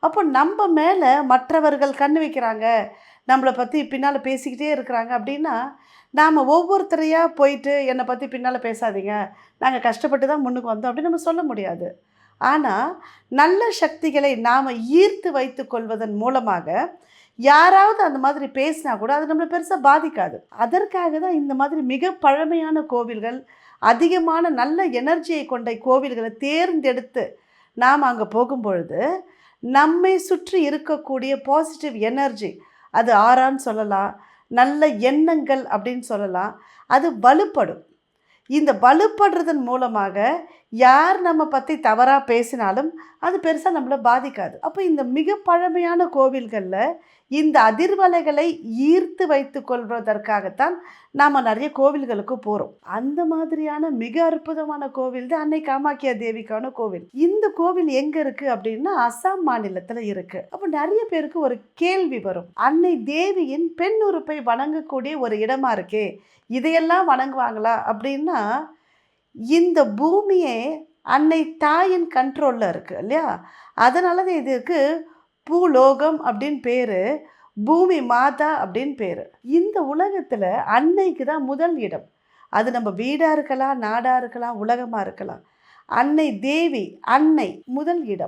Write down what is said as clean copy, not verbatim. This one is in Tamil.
அப்போ நம்ம மேலே மற்றவர்கள் கண்ணு வைக்கிறாங்க, நம்மளை பற்றி பின்னால் பேசிக்கிட்டே இருக்கிறாங்க அப்படின்னா, நாம் ஒவ்வொருத்தரையாக போயிட்டு என்னை பற்றி பின்னால் பேசாதீங்க, நாங்கள் கஷ்டப்பட்டு தான் முன்னுக்கு வந்தோம் அப்படின்னு நம்ம சொல்ல முடியாது. ஆனால் நல்ல சக்திகளை நாம் ஈர்த்து வைத்து கொள்வதன் மூலமாக யாராவது அந்த மாதிரி பேசினா கூட அது நம்மளை பெருசாக பாதிக்காது. அதற்காக தான் இந்த மாதிரி மிக பழமையான கோவில்கள், அதிகமான நல்ல எனர்ஜியை கொண்ட கோவில்களை தேர்ந்தெடுத்து நாம் அங்கே போகும்பொழுது நம்மை சுற்றி இருக்கக்கூடிய பாசிட்டிவ் எனர்ஜி, அது ஆறான்னு சொல்லலாம், நல்ல எண்ணங்கள் அப்படின்னு சொல்லலாம், அது வலுப்படும். இந்த வலுப்படுறதன் மூலமாக யார் நம்ம பற்றி தவறாக பேசினாலும் அது பெருசாக நம்மளை பாதிக்காது. அப்போ இந்த மிக பழமையான கோவில்களில் இந்த அதிர்வலைகளை ஈர்த்து வைத்து கொள்வதற்காகத்தான் நாம் நிறைய கோவில்களுக்கு போகிறோம். அந்த மாதிரியான மிக அற்புதமான கோவில் தான் அன்னை காமாக்கியா தேவிக்கான கோவில். இந்த கோவில் எங்கே இருக்குது அப்படின்னா அசாம் மாநிலத்தில் இருக்குது. அப்போ நிறைய பேருக்கு ஒரு கேள்வி வரும், அன்னை தேவியின் பெண் உறுப்பை வணங்கக்கூடிய ஒரு இடமா இருக்கே, இதையெல்லாம் வணங்குவாங்களா அப்படின்னா, இந்த பூமியே அன்னை தாயின் கண்ட்ரோலில் இருக்குது இல்லையா? அதனால தான் இதுக்கு பூலோகம் அப்படின்னு பேர், பூமி மாதா அப்படின்னு பேர். இந்த உலகத்தில் அன்னைக்கு தான் முதல் இடம். அது நம்ம வீடாக இருக்கலாம், நாடாக இருக்கலாம், உலகமாக இருக்கலாம். அன்னை தேவி, அன்னை முதல் இடம்.